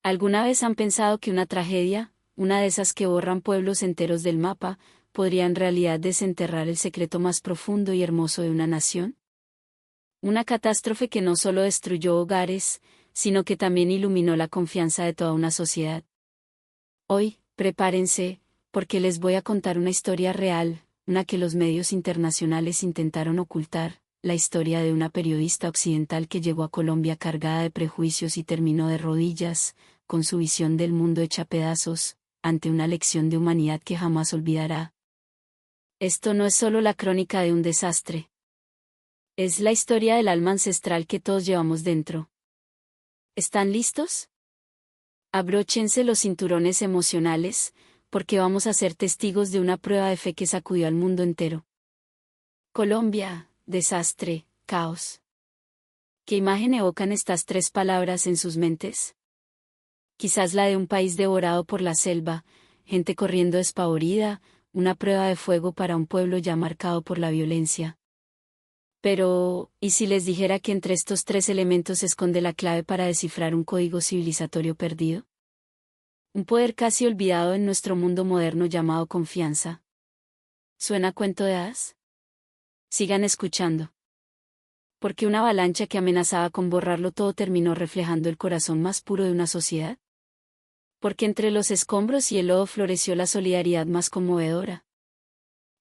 ¿Alguna vez han pensado que una tragedia, una de esas que borran pueblos enteros del mapa, podría en realidad desenterrar el secreto más profundo y hermoso de una nación? Una catástrofe que no solo destruyó hogares, sino que también iluminó la confianza de toda una sociedad. Hoy, prepárense, porque les voy a contar una historia real, una que los medios internacionales intentaron ocultar, la historia de una periodista occidental que llegó a Colombia cargada de prejuicios y terminó de rodillas, con su visión del mundo hecha pedazos, ante una lección de humanidad que jamás olvidará. Esto no es solo la crónica de un desastre. Es la historia del alma ancestral que todos llevamos dentro. ¿Están listos? Abróchense los cinturones emocionales, porque vamos a ser testigos de una prueba de fe que sacudió al mundo entero. Colombia, desastre, caos. ¿Qué imagen evocan estas tres palabras en sus mentes? Quizás la de un país devorado por la selva, gente corriendo despavorida, una prueba de fuego para un pueblo ya marcado por la violencia. Pero, ¿y si les dijera que entre estos tres elementos se esconde la clave para descifrar un código civilizatorio perdido? Un poder casi olvidado en nuestro mundo moderno llamado confianza. ¿Suena cuento de hadas? Sigan escuchando. ¿Por qué una avalancha que amenazaba con borrarlo todo terminó reflejando el corazón más puro de una sociedad? Porque entre los escombros y el lodo floreció la solidaridad más conmovedora.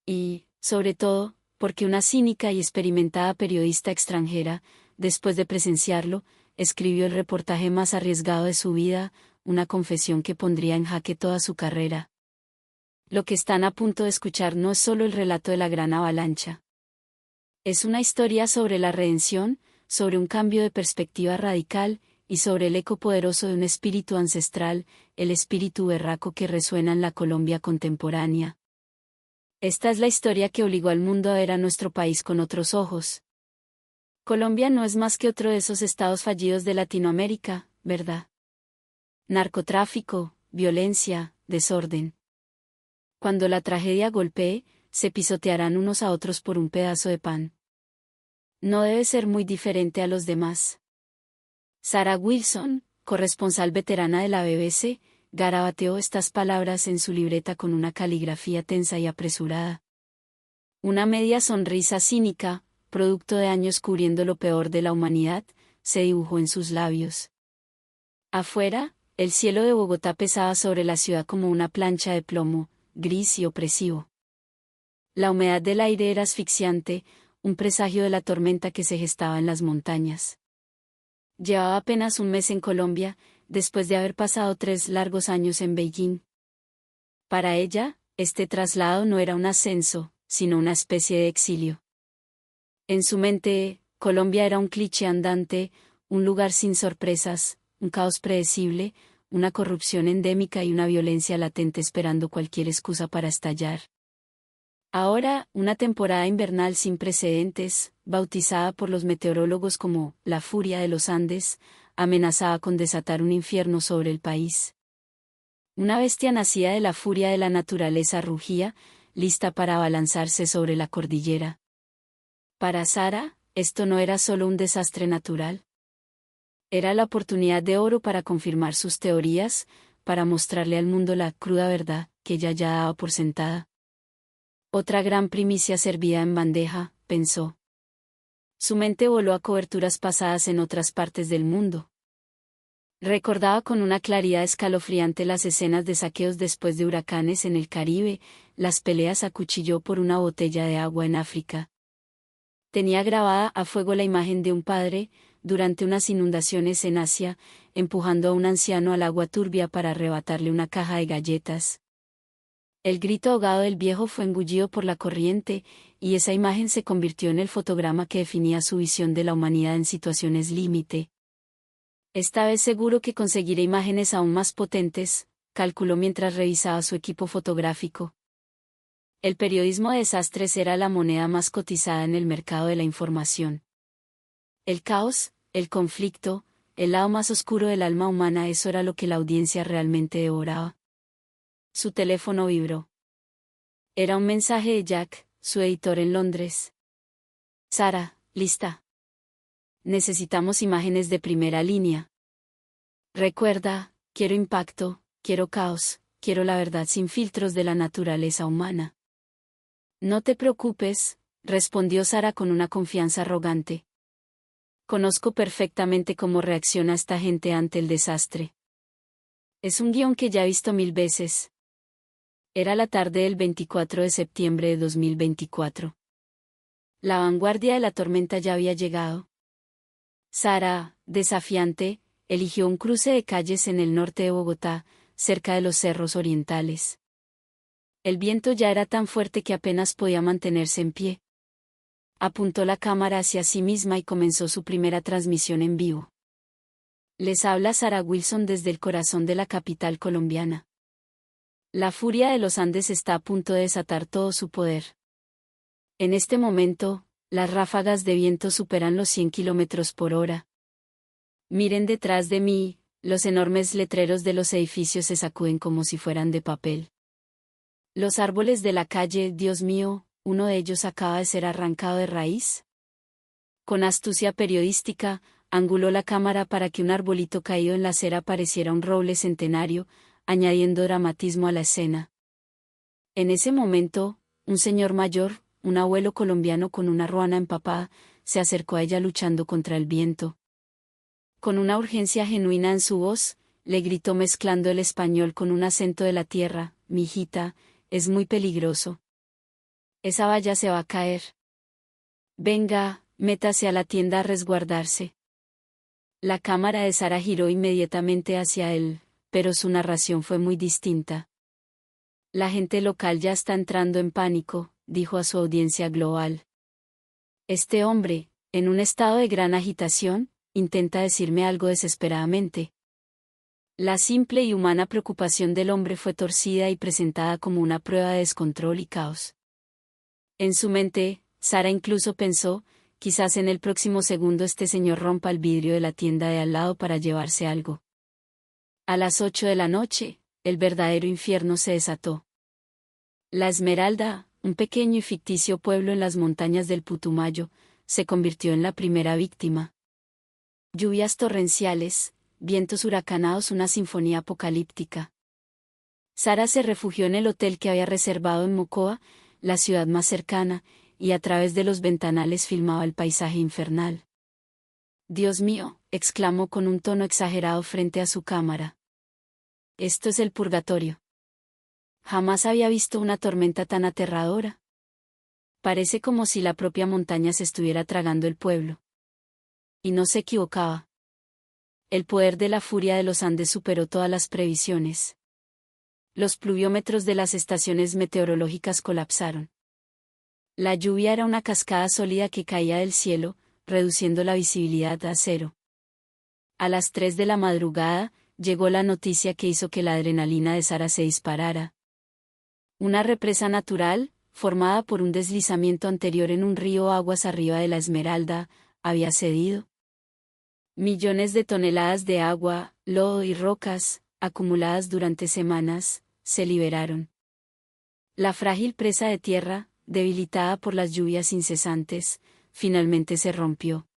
Y, sobre todo, porque una cínica y experimentada periodista extranjera, después de presenciarlo, escribió el reportaje más arriesgado de su vida, una confesión que pondría en jaque toda su carrera. Lo que están a punto de escuchar no es solo el relato de la gran avalancha. Es una historia sobre la redención, sobre un cambio de perspectiva radical, y sobre el eco poderoso de un espíritu ancestral, el espíritu berraco que resuena en la Colombia contemporánea. Esta es la historia que obligó al mundo a ver a nuestro país con otros ojos. Colombia no es más que otro de esos estados fallidos de Latinoamérica, ¿verdad? Narcotráfico, violencia, desorden. Cuando la tragedia golpee, se pisotearán unos a otros por un pedazo de pan. No debe ser muy diferente a los demás. Sarah Wilson, corresponsal veterana de la BBC, garabateó estas palabras en su libreta con una caligrafía tensa y apresurada. Una media sonrisa cínica, producto de años cubriendo lo peor de la humanidad, se dibujó en sus labios. Afuera, el cielo de Bogotá pesaba sobre la ciudad como una plancha de plomo, gris y opresivo. La humedad del aire era asfixiante, un presagio de la tormenta que se gestaba en las montañas. Llevaba apenas un mes en Colombia, después de haber pasado 3 largos años en Beijing. Para ella, este traslado no era un ascenso, sino una especie de exilio. En su mente, Colombia era un cliché andante, un lugar sin sorpresas, un caos predecible, una corrupción endémica y una violencia latente esperando cualquier excusa para estallar. Ahora, una temporada invernal sin precedentes, bautizada por los meteorólogos como la furia de los Andes, amenazaba con desatar un infierno sobre el país. Una bestia nacida de la furia de la naturaleza rugía, lista para abalanzarse sobre la cordillera. Para Sara, esto no era solo un desastre natural. Era la oportunidad de oro para confirmar sus teorías, para mostrarle al mundo la cruda verdad que ella ya daba por sentada. Otra gran primicia servida en bandeja, pensó. Su mente voló a coberturas pasadas en otras partes del mundo. Recordaba con una claridad escalofriante las escenas de saqueos después de huracanes en el Caribe, las peleas a cuchillo por una botella de agua en África. Tenía grabada a fuego la imagen de un padre, durante unas inundaciones en Asia, empujando a un anciano al agua turbia para arrebatarle una caja de galletas. El grito ahogado del viejo fue engullido por la corriente, y esa imagen se convirtió en el fotograma que definía su visión de la humanidad en situaciones límite. Esta vez seguro que conseguiré imágenes aún más potentes, calculó mientras revisaba su equipo fotográfico. El periodismo de desastres era la moneda más cotizada en el mercado de la información. El caos, el conflicto, el lado más oscuro del alma humana, eso era lo que la audiencia realmente devoraba. Su teléfono vibró. Era un mensaje de Jack, su editor en Londres. Sara, lista. Necesitamos imágenes de primera línea. Recuerda, Quiero impacto, quiero caos, quiero la verdad sin filtros de la naturaleza humana. No te preocupes, respondió Sara con una confianza arrogante. Conozco perfectamente cómo reacciona esta gente ante el desastre. Es un guión que ya he visto 1000 veces. Era la tarde del 24 de septiembre de 2024. La vanguardia de la tormenta ya había llegado. Sara, desafiante, eligió un cruce de calles en el norte de Bogotá, cerca de los cerros orientales. El viento ya era tan fuerte que apenas podía mantenerse en pie. Apuntó la cámara hacia sí misma y comenzó su primera transmisión en vivo. Les habla Sara Wilson desde el corazón de la capital colombiana. La furia de los Andes está a punto de desatar todo su poder. En este momento, las ráfagas de viento superan los 100 kilómetros por hora. Miren detrás de mí, los enormes letreros de los edificios se sacuden como si fueran de papel. Los árboles de la calle, Dios mío, uno de ellos acaba de ser arrancado de raíz. Con astucia periodística, anguló la cámara para que un arbolito caído en la acera pareciera un roble centenario, añadiendo dramatismo a la escena. En ese momento, un señor mayor, un abuelo colombiano con una ruana empapada, se acercó a ella luchando contra el viento. Con una urgencia genuina en su voz, le gritó mezclando el español con un acento de la tierra: mijita, es muy peligroso. Esa valla se va a caer. Venga, métase a la tienda a resguardarse. La cámara de Sara giró inmediatamente hacia él, pero su narración fue muy distinta. La gente local ya está entrando en pánico, dijo a su audiencia global. Este hombre, en un estado de gran agitación, intenta decirme algo desesperadamente. La simple y humana preocupación del hombre fue torcida y presentada como una prueba de descontrol y caos. En su mente, Sara incluso pensó: quizás en el próximo segundo este señor rompa el vidrio de la tienda de al lado para llevarse algo. A las 8 de la noche, el verdadero infierno se desató. La Esmeralda, un pequeño y ficticio pueblo en las montañas del Putumayo, se convirtió en la primera víctima. Lluvias torrenciales, vientos huracanados, una sinfonía apocalíptica. Sara se refugió en el hotel que había reservado en Mocoa, la ciudad más cercana, y a través de los ventanales filmaba el paisaje infernal. Dios mío, exclamó con un tono exagerado frente a su cámara. Esto es el purgatorio. Jamás había visto una tormenta tan aterradora. Parece como si la propia montaña se estuviera tragando el pueblo. Y no se equivocaba. El poder de la furia de los Andes superó todas las previsiones. Los pluviómetros de las estaciones meteorológicas colapsaron. La lluvia era una cascada sólida que caía del cielo, reduciendo la visibilidad a cero. A las 3 de la madrugada, llegó la noticia que hizo que la adrenalina de Sara se disparara. Una represa natural, formada por un deslizamiento anterior en un río aguas arriba de la Esmeralda, había cedido. Millones de toneladas de agua, lodo y rocas, acumuladas durante semanas, se liberaron. La frágil presa de tierra, debilitada por las lluvias incesantes, finalmente se rompió.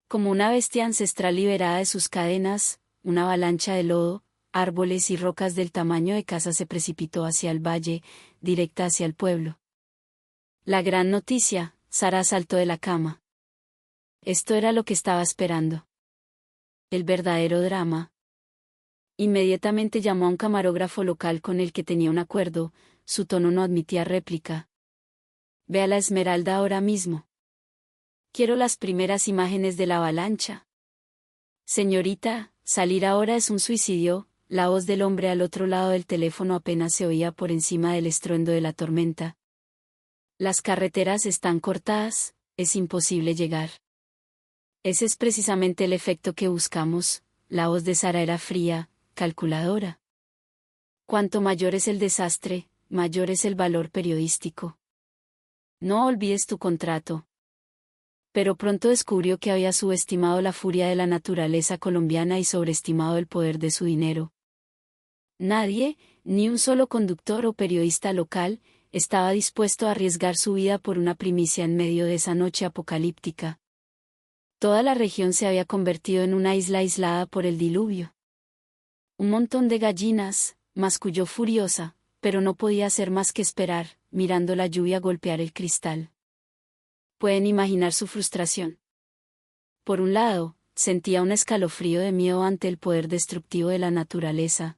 Como una bestia ancestral liberada de sus cadenas, una avalancha de lodo, árboles y rocas del tamaño de casas se precipitó hacia el valle, directa hacia el pueblo. La gran noticia: Sara saltó de la cama. Esto era lo que estaba esperando. El verdadero drama. Inmediatamente llamó a un camarógrafo local con el que tenía un acuerdo, su tono no admitía réplica. Ve a la Esmeralda ahora mismo. Quiero las primeras imágenes de la avalancha. Señorita, salir ahora es un suicidio. La voz del hombre al otro lado del teléfono apenas se oía por encima del estruendo de la tormenta. Las carreteras están cortadas, es imposible llegar. Ese es precisamente el efecto que buscamos. La voz de Sara era fría, calculadora. Cuanto mayor es el desastre, mayor es el valor periodístico. No olvides tu contrato. Pero pronto descubrió que había subestimado la furia de la naturaleza colombiana y sobreestimado el poder de su dinero. Nadie, ni un solo conductor o periodista local, estaba dispuesto a arriesgar su vida por una primicia en medio de esa noche apocalíptica. Toda la región se había convertido en una isla aislada por el diluvio. Un montón de gallinas, masculló furiosa, pero no podía hacer más que esperar, mirando la lluvia golpear el cristal. Pueden imaginar su frustración. Por un lado, sentía un escalofrío de miedo ante el poder destructivo de la naturaleza.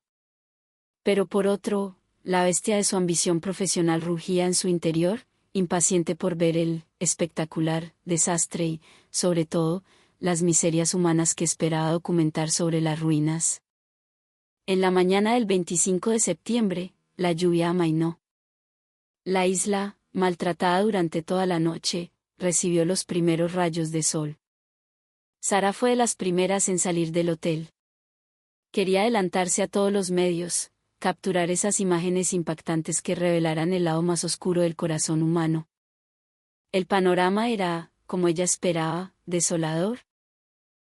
Pero por otro, la bestia de su ambición profesional rugía en su interior, impaciente por ver el espectacular desastre y, sobre todo, las miserias humanas que esperaba documentar sobre las ruinas. En la mañana del 25 de septiembre, la lluvia amainó. La isla, maltratada durante toda la noche, recibió los primeros rayos de sol. Sara fue de las primeras en salir del hotel. Quería adelantarse a todos los medios, capturar esas imágenes impactantes que revelaran el lado más oscuro del corazón humano. El panorama era, como ella esperaba, desolador.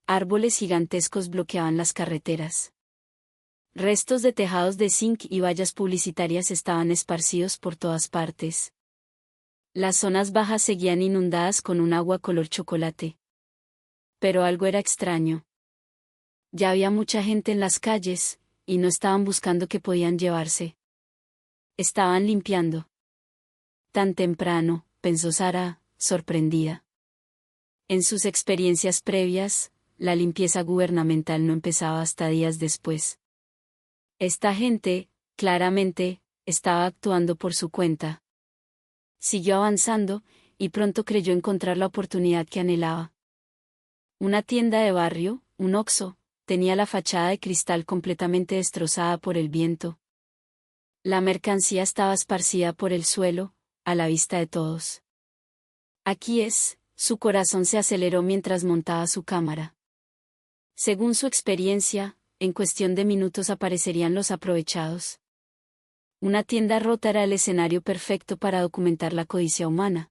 Árboles gigantescos bloqueaban las carreteras. Restos de tejados de zinc y vallas publicitarias estaban esparcidos por todas partes. Las zonas bajas seguían inundadas con un agua color chocolate. Pero algo era extraño. Ya había mucha gente en las calles, y no estaban buscando qué podían llevarse. Estaban limpiando. Tan temprano, pensó Sara, sorprendida. En sus experiencias previas, la limpieza gubernamental no empezaba hasta días después. Esta gente, claramente, estaba actuando por su cuenta. Siguió avanzando, y pronto creyó encontrar la oportunidad que anhelaba. Una tienda de barrio, un Oxxo, tenía la fachada de cristal completamente destrozada por el viento. La mercancía estaba esparcida por el suelo, a la vista de todos. Aquí es, su corazón se aceleró mientras montaba su cámara. Según su experiencia, en cuestión de minutos aparecerían los aprovechados. Una tienda rota era el escenario perfecto para documentar la codicia humana.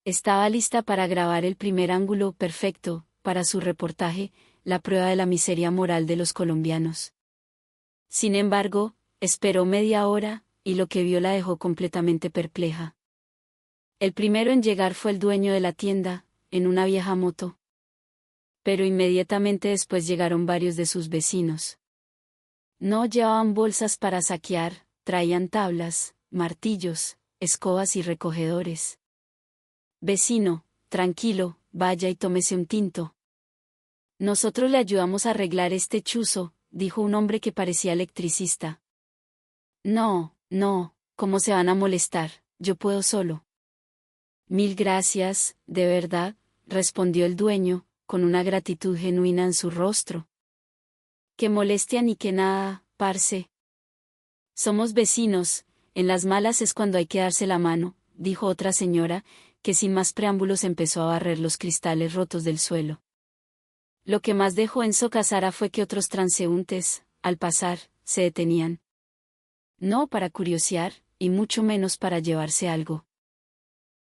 Estaba lista para grabar el primer ángulo perfecto, para su reportaje, la prueba de la miseria moral de los colombianos. Sin embargo, esperó media hora, y lo que vio la dejó completamente perpleja. El primero en llegar fue el dueño de la tienda, en una vieja moto. Pero inmediatamente después llegaron varios de sus vecinos. No llevaban bolsas para saquear, traían tablas, martillos, escobas y recogedores. Vecino, tranquilo, vaya y tómese un tinto. Nosotros le ayudamos a arreglar este chuzo, dijo un hombre que parecía electricista. No, ¿cómo se van a molestar? Yo puedo solo. Mil gracias, de verdad, respondió el dueño, con una gratitud genuina en su rostro. Qué molestia ni que nada, parce. Somos vecinos, en las malas es cuando hay que darse la mano, dijo otra señora, que sin más preámbulos empezó a barrer los cristales rotos del suelo. Lo que más dejó en shock a Sara fue que otros transeúntes, al pasar, se detenían. No para curiosear, y mucho menos para llevarse algo.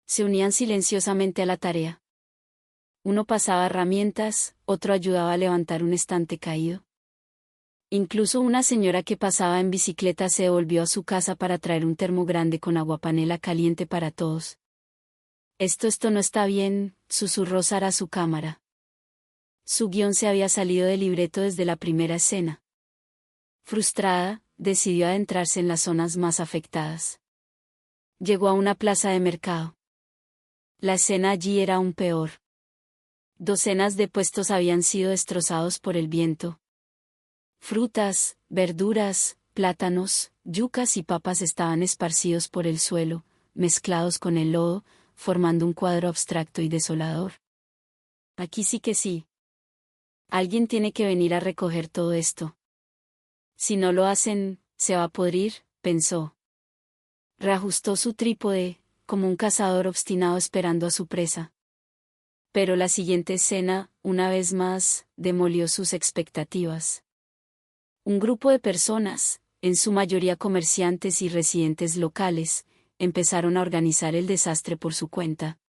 Se unían silenciosamente a la tarea. Uno pasaba herramientas, otro ayudaba a levantar un estante caído. Incluso una señora que pasaba en bicicleta se devolvió a su casa para traer un termo grande con aguapanela caliente para todos. Esto no está bien, susurró Sara a su cámara. Su guión se había salido del libreto desde la primera escena. Frustrada, decidió adentrarse en las zonas más afectadas. Llegó a una plaza de mercado. La escena allí era aún peor. Docenas de puestos habían sido destrozados por el viento. Frutas, verduras, plátanos, yucas y papas estaban esparcidos por el suelo, mezclados con el lodo, formando un cuadro abstracto y desolador. Aquí sí que sí. Alguien tiene que venir a recoger todo esto. Si no lo hacen, se va a podrir, pensó. Reajustó su trípode, como un cazador obstinado esperando a su presa. Pero la siguiente escena, una vez más, demolió sus expectativas. Un grupo de personas, en su mayoría comerciantes y residentes locales, empezaron a organizar el desastre por su cuenta.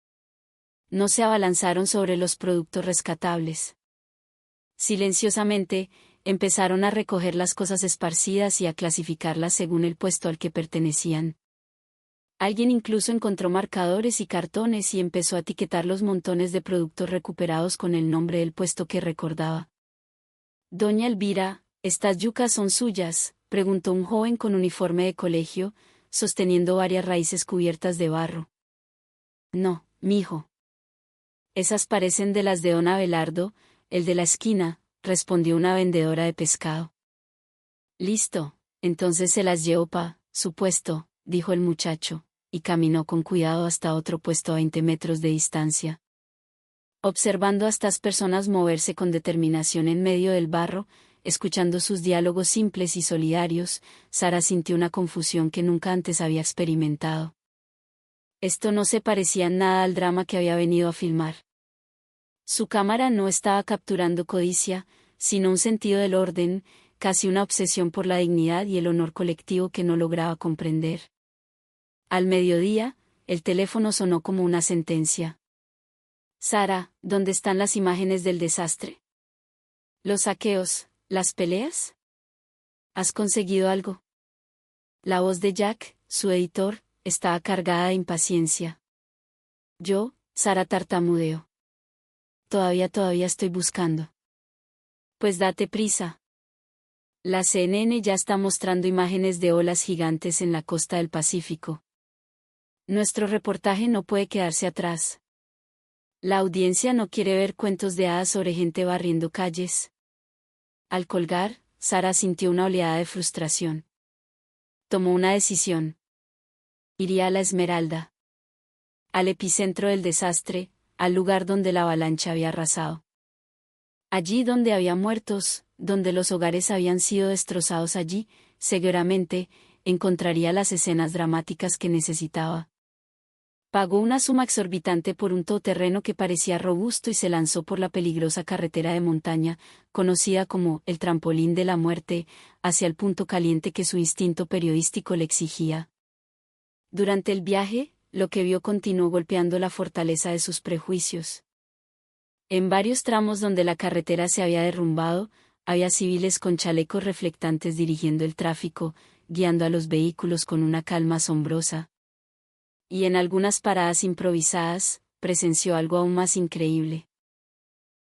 No se abalanzaron sobre los productos rescatables. Silenciosamente, empezaron a recoger las cosas esparcidas y a clasificarlas según el puesto al que pertenecían. Alguien incluso encontró marcadores y cartones y empezó a etiquetar los montones de productos recuperados con el nombre del puesto que recordaba. Doña Elvira, ¿Estas yucas son suyas?, preguntó un joven con uniforme de colegio, sosteniendo varias raíces cubiertas de barro. No, mijo. Esas parecen de las de don Abelardo, el de la esquina, respondió una vendedora de pescado. Listo, entonces se las llevo su puesto, dijo el muchacho, y caminó con cuidado hasta otro puesto a 20 metros de distancia. Observando a estas personas moverse con determinación en medio del barro, escuchando sus diálogos simples y solidarios, Sara sintió una confusión que nunca antes había experimentado. Esto no se parecía en nada al drama que había venido a filmar. Su cámara no estaba capturando codicia, sino un sentido del orden, casi una obsesión por la dignidad y el honor colectivo que no lograba comprender. Al mediodía, el teléfono sonó como una sentencia. Sara, ¿dónde están las imágenes del desastre? ¿Los saqueos, las peleas? ¿Has conseguido algo? La voz de Jack, su editor, estaba cargada de impaciencia. Sara tartamudeó. Todavía estoy buscando. Pues date prisa. La CNN ya está mostrando imágenes de olas gigantes en la costa del Pacífico. Nuestro reportaje no puede quedarse atrás. La audiencia no quiere ver cuentos de hadas sobre gente barriendo calles. Al colgar, Sara sintió una oleada de frustración. Tomó una decisión. Iría a la Esmeralda. Al epicentro del desastre, al lugar donde la avalancha había arrasado. Allí donde había muertos, donde los hogares habían sido destrozados, allí, seguramente, encontraría las escenas dramáticas que necesitaba. Pagó una suma exorbitante por un todoterreno que parecía robusto y se lanzó por la peligrosa carretera de montaña, conocida como el trampolín de la muerte, hacia el punto caliente que su instinto periodístico le exigía. Durante el viaje, lo que vio continuó golpeando la fortaleza de sus prejuicios. En varios tramos donde la carretera se había derrumbado, había civiles con chalecos reflectantes dirigiendo el tráfico, guiando a los vehículos con una calma asombrosa. Y en algunas paradas improvisadas, presenció algo aún más increíble.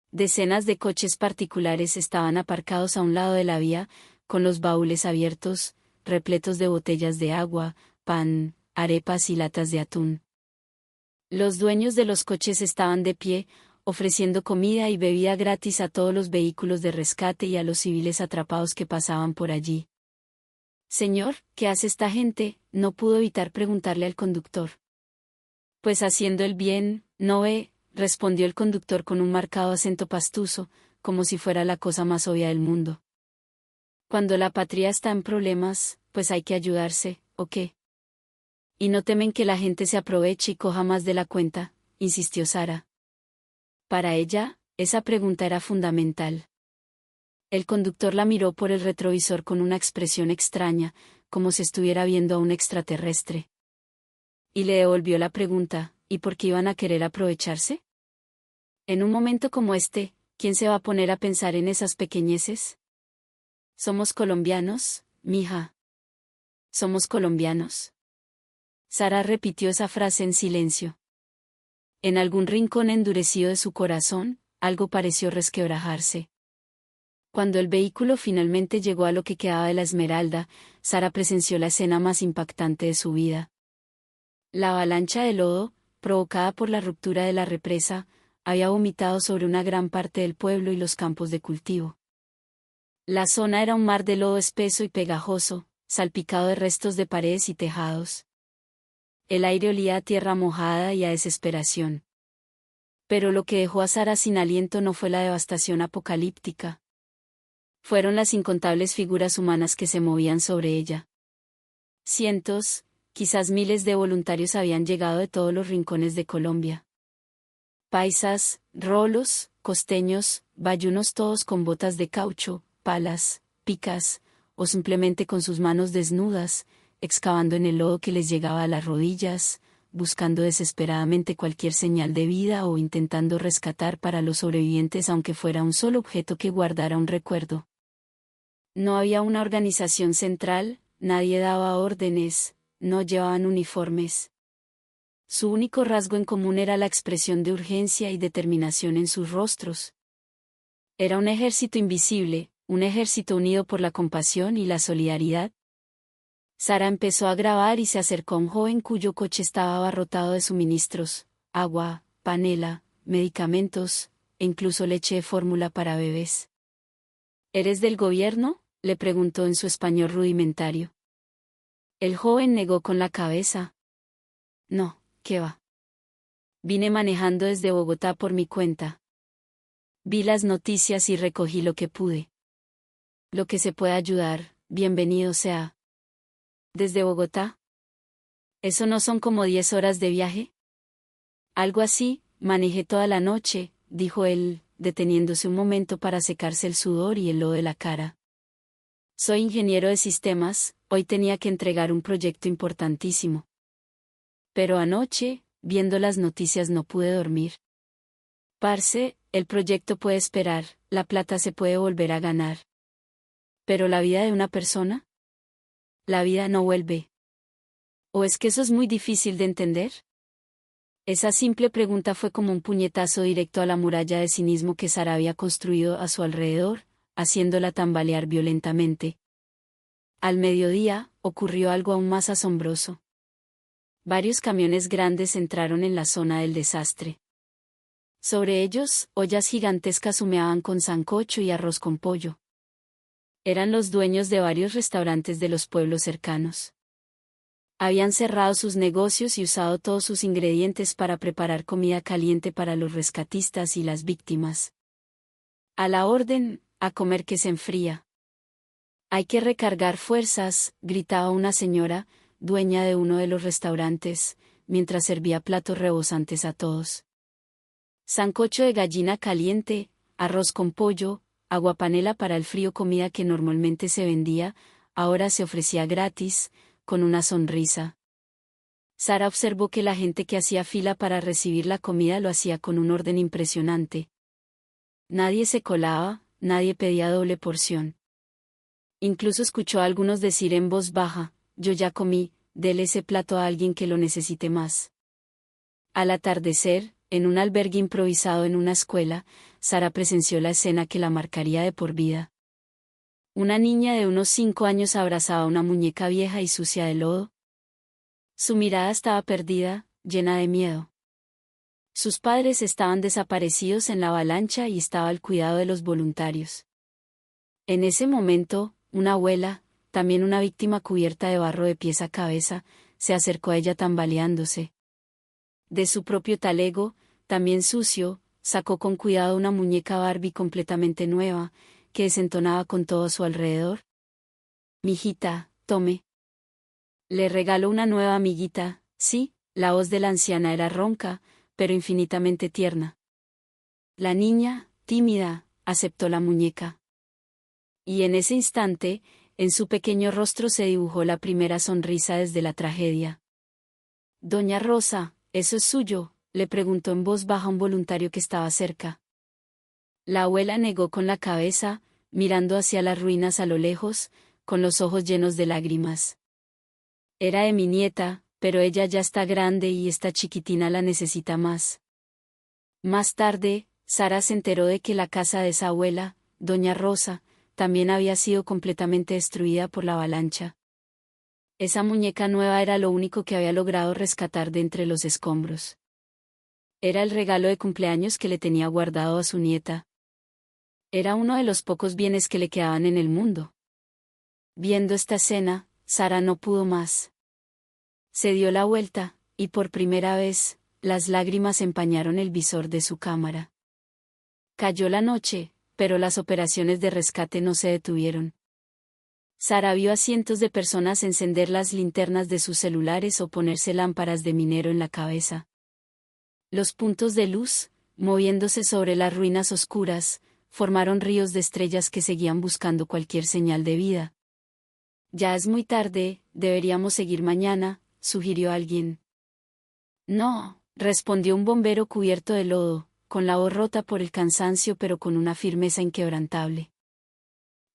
Decenas de coches particulares estaban aparcados a un lado de la vía, con los baúles abiertos, repletos de botellas de agua, pan, arepas y latas de atún. Los dueños de los coches estaban de pie, ofreciendo comida y bebida gratis a todos los vehículos de rescate y a los civiles atrapados que pasaban por allí. Señor, ¿qué hace esta gente?, no pudo evitar preguntarle al conductor. Pues haciendo el bien, ¿no ve?, respondió el conductor con un marcado acento pastuso, como si fuera la cosa más obvia del mundo. Cuando la patria está en problemas, pues hay que ayudarse, ¿o qué? ¿Y no temen que la gente se aproveche y coja más de la cuenta?, insistió Sara. Para ella, esa pregunta era fundamental. El conductor la miró por el retrovisor con una expresión extraña, como si estuviera viendo a un extraterrestre. Y le devolvió la pregunta, ¿y por qué iban a querer aprovecharse? En un momento como este, ¿quién se va a poner a pensar en esas pequeñeces? Somos colombianos, mija. Somos colombianos. Sara repitió esa frase en silencio. En algún rincón endurecido de su corazón, algo pareció resquebrajarse. Cuando el vehículo finalmente llegó a lo que quedaba de la Esmeralda, Sara presenció la escena más impactante de su vida. La avalancha de lodo, provocada por la ruptura de la represa, había vomitado sobre una gran parte del pueblo y los campos de cultivo. La zona era un mar de lodo espeso y pegajoso, salpicado de restos de paredes y tejados. El aire olía a tierra mojada y a desesperación. Pero lo que dejó a Sara sin aliento no fue la devastación apocalíptica. Fueron las incontables figuras humanas que se movían sobre ella. Cientos, quizás miles de voluntarios habían llegado de todos los rincones de Colombia. Paisas, rolos, costeños, bayunos, todos con botas de caucho, palas, picas, o simplemente con sus manos desnudas, excavando en el lodo que les llegaba a las rodillas, buscando desesperadamente cualquier señal de vida o intentando rescatar para los sobrevivientes aunque fuera un solo objeto que guardara un recuerdo. No había una organización central, nadie daba órdenes, no llevaban uniformes. Su único rasgo en común era la expresión de urgencia y determinación en sus rostros. Era un ejército invisible, un ejército unido por la compasión y la solidaridad. Sara empezó a grabar y se acercó a un joven cuyo coche estaba abarrotado de suministros, agua, panela, medicamentos, e incluso leche de fórmula para bebés. ¿Eres del gobierno?, le preguntó en su español rudimentario. El joven negó con la cabeza. No, ¿qué va? Vine manejando desde Bogotá por mi cuenta. Vi las noticias y recogí lo que pude. Lo que se pueda ayudar, bienvenido sea. ¿Desde Bogotá? ¿Eso no son como 10 horas de viaje? Algo así, manejé toda la noche, dijo él, deteniéndose un momento para secarse el sudor y el lodo de la cara. Soy ingeniero de sistemas, hoy tenía que entregar un proyecto importantísimo. Pero anoche, viendo las noticias no pude dormir. Parce, el proyecto puede esperar, la plata se puede volver a ganar. ¿Pero la vida de una persona? La vida no vuelve. ¿O es que eso es muy difícil de entender? Esa simple pregunta fue como un puñetazo directo a la muralla de cinismo que Sara había construido a su alrededor, haciéndola tambalear violentamente. Al mediodía, ocurrió algo aún más asombroso. Varios camiones grandes entraron en la zona del desastre. Sobre ellos, ollas gigantescas humeaban con sancocho y arroz con pollo. Eran los dueños de varios restaurantes de los pueblos cercanos. Habían cerrado sus negocios y usado todos sus ingredientes para preparar comida caliente para los rescatistas y las víctimas. A la orden, a comer que se enfría. Hay que recargar fuerzas, gritaba una señora, dueña de uno de los restaurantes, mientras servía platos rebosantes a todos. Sancocho de gallina caliente, arroz con pollo, aguapanela para el frío, comida que normalmente se vendía, ahora se ofrecía gratis, con una sonrisa. Sara observó que la gente que hacía fila para recibir la comida lo hacía con un orden impresionante. Nadie se colaba, nadie pedía doble porción. Incluso escuchó a algunos decir en voz baja, yo ya comí, dele ese plato a alguien que lo necesite más. Al atardecer, en un albergue improvisado en una escuela, Sara presenció la escena que la marcaría de por vida. Una niña de unos 5 años abrazaba una muñeca vieja y sucia de lodo. Su mirada estaba perdida, llena de miedo. Sus padres estaban desaparecidos en la avalancha y estaba al cuidado de los voluntarios. En ese momento, una abuela, también una víctima cubierta de barro de pies a cabeza, se acercó a ella tambaleándose. De su propio talego, también sucio, sacó con cuidado una muñeca Barbie completamente nueva, que desentonaba con todo a su alrededor. Mijita, tome. Le regaló una nueva amiguita, sí, la voz de la anciana era ronca, pero infinitamente tierna. La niña, tímida, aceptó la muñeca. Y en ese instante, en su pequeño rostro se dibujó la primera sonrisa desde la tragedia. Doña Rosa, ¿eso es suyo?, le preguntó en voz baja un voluntario que estaba cerca. La abuela negó con la cabeza, mirando hacia las ruinas a lo lejos, con los ojos llenos de lágrimas. Era de mi nieta, pero ella ya está grande y esta chiquitina la necesita más. Más tarde, Sara se enteró de que la casa de esa abuela, Doña Rosa, también había sido completamente destruida por la avalancha. Esa muñeca nueva era lo único que había logrado rescatar de entre los escombros. Era el regalo de cumpleaños que le tenía guardado a su nieta. Era uno de los pocos bienes que le quedaban en el mundo. Viendo esta escena, Sara no pudo más. Se dio la vuelta, y por primera vez, las lágrimas empañaron el visor de su cámara. Cayó la noche, pero las operaciones de rescate no se detuvieron. Sara vio a cientos de personas encender las linternas de sus celulares o ponerse lámparas de minero en la cabeza. Los puntos de luz, moviéndose sobre las ruinas oscuras, formaron ríos de estrellas que seguían buscando cualquier señal de vida. Ya es muy tarde, deberíamos seguir mañana, sugirió alguien. No, respondió un bombero cubierto de lodo, con la voz rota por el cansancio pero con una firmeza inquebrantable.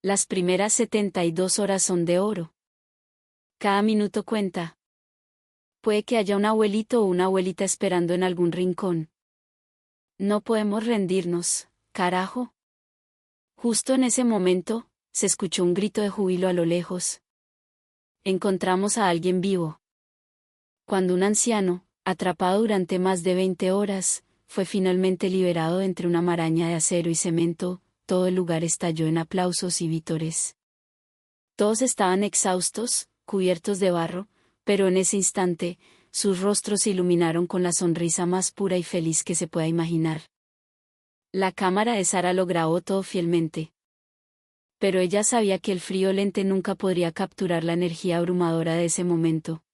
Las primeras 72 horas son de oro. Cada minuto cuenta. Puede que haya un abuelito o una abuelita esperando en algún rincón. No podemos rendirnos, carajo. Justo en ese momento, se escuchó un grito de júbilo a lo lejos. Encontramos a alguien vivo. Cuando un anciano, atrapado durante más de 20 horas, fue finalmente liberado entre una maraña de acero y cemento, todo el lugar estalló en aplausos y vítores. Todos estaban exhaustos, cubiertos de barro, pero en ese instante, sus rostros se iluminaron con la sonrisa más pura y feliz que se pueda imaginar. La cámara de Sara lo grabó todo fielmente. Pero ella sabía que el frío lente nunca podría capturar la energía abrumadora de ese momento.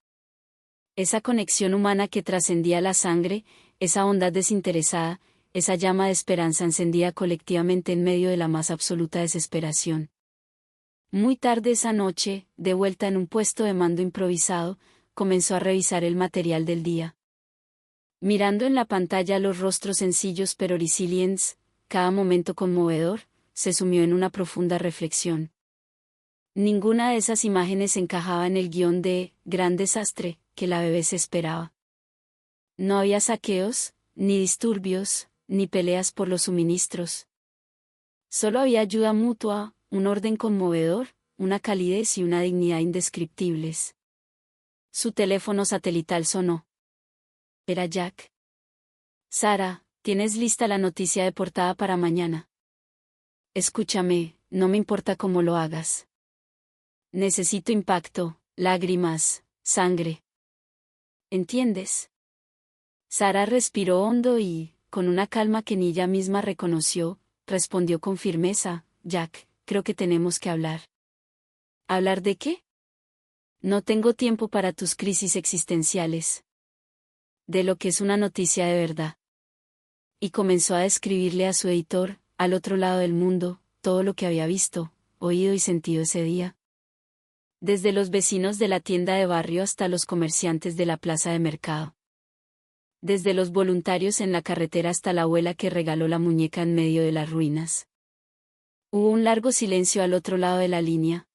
Esa conexión humana que trascendía la sangre, esa bondad desinteresada, esa llama de esperanza encendida colectivamente en medio de la más absoluta desesperación. Muy tarde esa noche, de vuelta en un puesto de mando improvisado, comenzó a revisar el material del día. Mirando en la pantalla los rostros sencillos pero resilientes, cada momento conmovedor, se sumió en una profunda reflexión. Ninguna de esas imágenes encajaba en el guión de «Gran desastre» que la BBC esperaba. No había saqueos, ni disturbios, ni peleas por los suministros. Solo había ayuda mutua, un orden conmovedor, una calidez y una dignidad indescriptibles. Su teléfono satelital sonó. Era Jack. «Sara, ¿tienes lista la noticia de portada para mañana?» «Escúchame, no me importa cómo lo hagas. Necesito impacto, lágrimas, sangre. ¿Entiendes?» Sara respiró hondo y, con una calma que ni ella misma reconoció, respondió con firmeza: «Jack, creo que tenemos que hablar». «¿Hablar de qué?» «No tengo tiempo para tus crisis existenciales. De lo que es una noticia de verdad». Y comenzó a describirle a su editor, al otro lado del mundo, todo lo que había visto, oído y sentido ese día. Desde los vecinos de la tienda de barrio hasta los comerciantes de la plaza de mercado. Desde los voluntarios en la carretera hasta la abuela que regaló la muñeca en medio de las ruinas. Hubo un largo silencio al otro lado de la línea.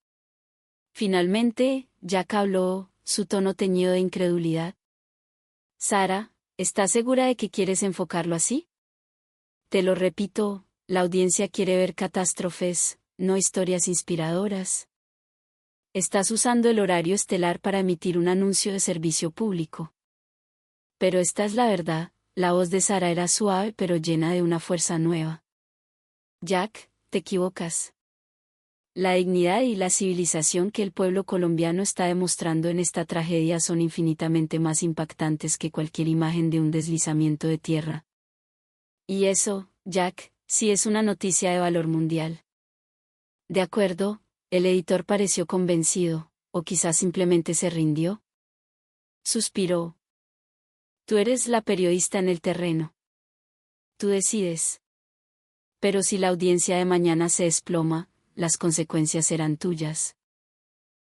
Finalmente, Jack habló, su tono teñido de incredulidad. «Sara, ¿estás segura de que quieres enfocarlo así?» «Te lo repito, la audiencia quiere ver catástrofes, no historias inspiradoras. Estás usando el horario estelar para emitir un anuncio de servicio público». Pero esta es la verdad, la voz de Sara era suave pero llena de una fuerza nueva. «Jack, te equivocas. La dignidad y la civilización que el pueblo colombiano está demostrando en esta tragedia son infinitamente más impactantes que cualquier imagen de un deslizamiento de tierra. Y eso, Jack, sí es una noticia de valor mundial». «De acuerdo», el editor pareció convencido, o quizás simplemente se rindió. Suspiró. «Tú eres la periodista en el terreno. Tú decides. Pero si la audiencia de mañana se desploma, las consecuencias serán tuyas».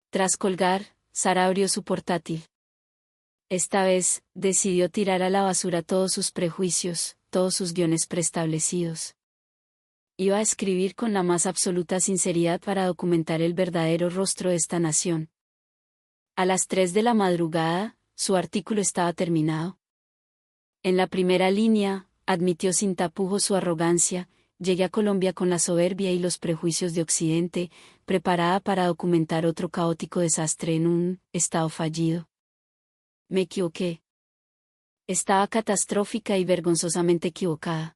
Tras colgar, Sara abrió su portátil. Esta vez, decidió tirar a la basura todos sus prejuicios, todos sus guiones preestablecidos. Iba a escribir con la más absoluta sinceridad para documentar el verdadero rostro de esta nación. A las 3 de la madrugada, su artículo estaba terminado. En la primera línea, admitió sin tapujos su arrogancia: «Llegué a Colombia con la soberbia y los prejuicios de Occidente, preparada para documentar otro caótico desastre en un estado fallido. Me equivoqué. Estaba catastrófica y vergonzosamente equivocada.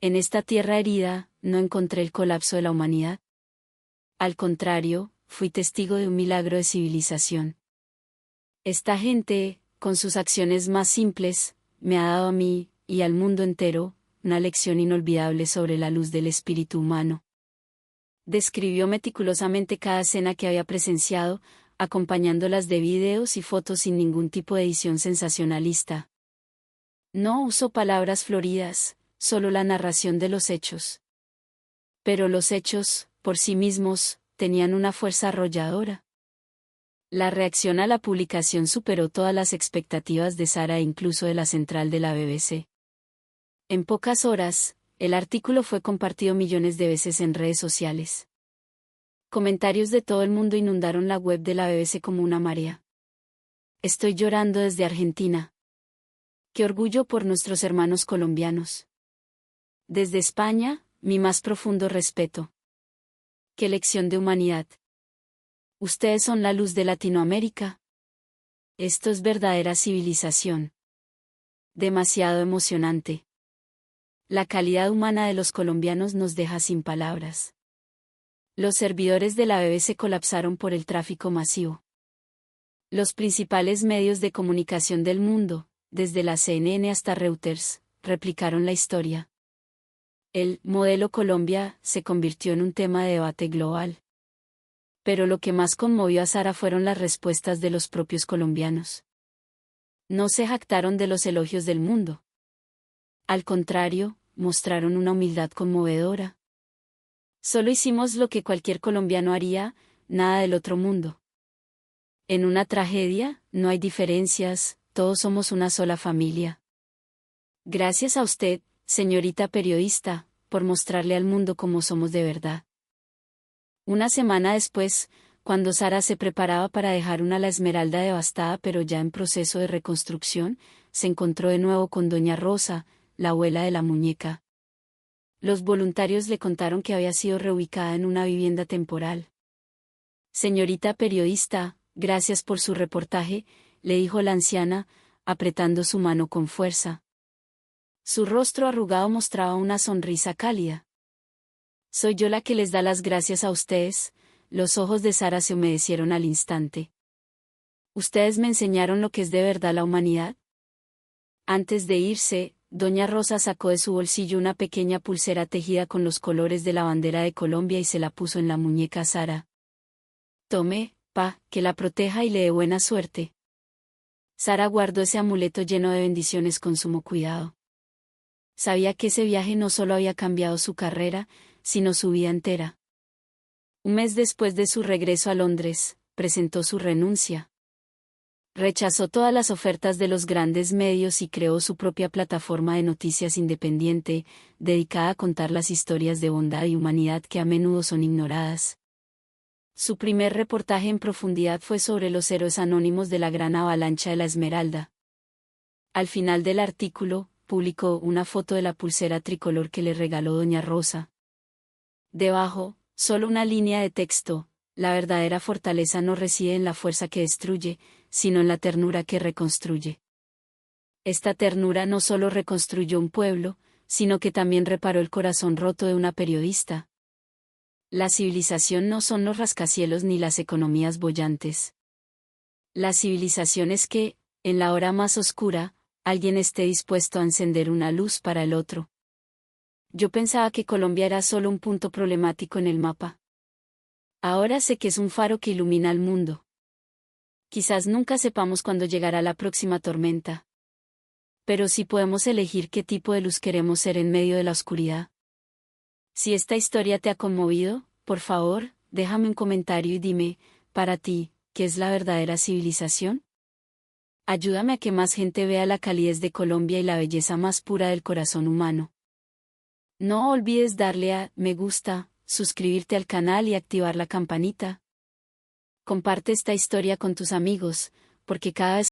En esta tierra herida, no encontré el colapso de la humanidad. Al contrario, fui testigo de un milagro de civilización. Esta gente, con sus acciones más simples, me ha dado a mí, y al mundo entero, una lección inolvidable sobre la luz del espíritu humano». Describió meticulosamente cada escena que había presenciado, acompañándolas de videos y fotos sin ningún tipo de edición sensacionalista. No usó palabras floridas, solo la narración de los hechos. Pero los hechos, por sí mismos, tenían una fuerza arrolladora. La reacción a la publicación superó todas las expectativas de Sara e incluso de la central de la BBC. En pocas horas, el artículo fue compartido millones de veces en redes sociales. Comentarios de todo el mundo inundaron la web de la BBC como una marea. «Estoy llorando desde Argentina. Qué orgullo por nuestros hermanos colombianos». Desde España, mi más profundo respeto. ¡Qué lección de humanidad! Ustedes son la luz de Latinoamérica. Esto es verdadera civilización. Demasiado emocionante. La calidad humana de los colombianos nos deja sin palabras. Los servidores de la BBC colapsaron por el tráfico masivo. Los principales medios de comunicación del mundo, desde la CNN hasta Reuters, replicaron la historia. El modelo Colombia se convirtió en un tema de debate global. Pero lo que más conmovió a Sara fueron las respuestas de los propios colombianos. No se jactaron de los elogios del mundo. Al contrario, mostraron una humildad conmovedora. Solo hicimos lo que cualquier colombiano haría, nada del otro mundo. En una tragedia, no hay diferencias, todos somos una sola familia. Gracias a usted, señorita periodista, por mostrarle al mundo cómo somos de verdad. Una semana después, cuando Sara se preparaba para dejar una La Esmeralda devastada pero ya en proceso de reconstrucción, se encontró de nuevo con Doña Rosa, la abuela de la muñeca. Los voluntarios le contaron que había sido reubicada en una vivienda temporal. Señorita periodista, gracias por su reportaje, le dijo la anciana, apretando su mano con fuerza. Su rostro arrugado mostraba una sonrisa cálida. Soy yo la que les da las gracias a ustedes. Los ojos de Sara se humedecieron al instante. ¿Ustedes me enseñaron lo que es de verdad la humanidad? Antes de irse, Doña Rosa sacó de su bolsillo una pequeña pulsera tejida con los colores de la bandera de Colombia y se la puso en la muñeca a Sara. Tome, pa, que la proteja y le dé buena suerte. Sara guardó ese amuleto lleno de bendiciones con sumo cuidado. Sabía que ese viaje no solo había cambiado su carrera, sino su vida entera. Un mes después de su regreso a Londres, presentó su renuncia. Rechazó todas las ofertas de los grandes medios y creó su propia plataforma de noticias independiente, dedicada a contar las historias de bondad y humanidad que a menudo son ignoradas. Su primer reportaje en profundidad fue sobre los héroes anónimos de la gran avalancha de la Esmeralda. Al final del artículo, publicó una foto de la pulsera tricolor que le regaló Doña Rosa. Debajo, solo una línea de texto: la verdadera fortaleza no reside en la fuerza que destruye, sino en la ternura que reconstruye. Esta ternura no solo reconstruyó un pueblo, sino que también reparó el corazón roto de una periodista. La civilización no son los rascacielos ni las economías bollantes. La civilización es que, en la hora más oscura, alguien esté dispuesto a encender una luz para el otro. Yo pensaba que Colombia era solo un punto problemático en el mapa. Ahora sé que es un faro que ilumina al mundo. Quizás nunca sepamos cuándo llegará la próxima tormenta. Pero sí podemos elegir qué tipo de luz queremos ser en medio de la oscuridad. Si esta historia te ha conmovido, por favor, déjame un comentario y dime, para ti, ¿qué es la verdadera civilización? Ayúdame a que más gente vea la calidez de Colombia y la belleza más pura del corazón humano. No olvides darle a me gusta, suscribirte al canal y activar la campanita. Comparte esta historia con tus amigos, porque cada vez